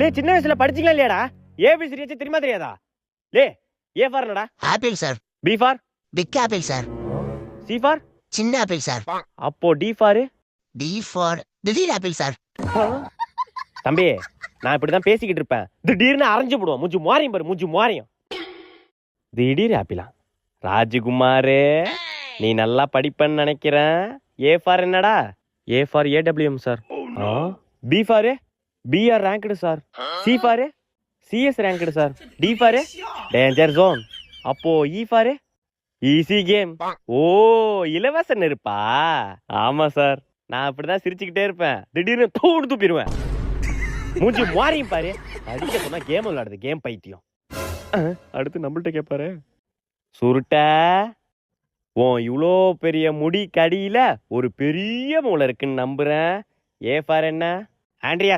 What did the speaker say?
லே சின்ன வயசுல படிச்சீங்களா இல்லையாடா? ஏபிசிடி வச்சு தெரியுமா தெரியாதா? லே ஏ ஃபார் என்னடா? Apple sir. B for? Big apple sir. C for? சின்ன ஆப்பிள் சார். அப்போ டி ஃபார்? டி ஃபார் திடீர் ஆப்பிள் சார். தம்பி நான் இப்படிதான் பேசிக்கிட்டு இருப்பேன், திடீர்னு அரைஞ்சு போடுவோம். மூஞ்சி மாறியும் பாரு, மூஞ்சி மாறியும். திடீர் ஆப்பிளா? ராஜகுமாரே நீ நல்லா படிப்பன்னு நினைக்கிறேன். ஏ ஃபார் என்னடா? A for AWM sir. B for? BR ranked sir. C for? CS ranked sir. D for? Danger zone. அப்போ இ ஃபார்? Easy game. ஓ இலவச நெருப்பா? ஆமா சார், நான் அப்படிதான் சிரிச்சுக்கிட்டே இருப்பேன், திடீர்னு தூடு தூப்பிடுவேன். மூஞ்சி மாறியும் பாரு. அடிக்க சொன்னா கேம் விளையாடுது, கேம் பைத்தியம். அடுத்து நம்மள்ட்ட கேட்பாரு. சுருட்ட உன் இவ்வளோ பெரிய முடி கடியில ஒரு பெரிய மூளை இருக்குன்னு நம்புறேன். ஏ ஃபார் என்ன? ஆண்ட்ரியா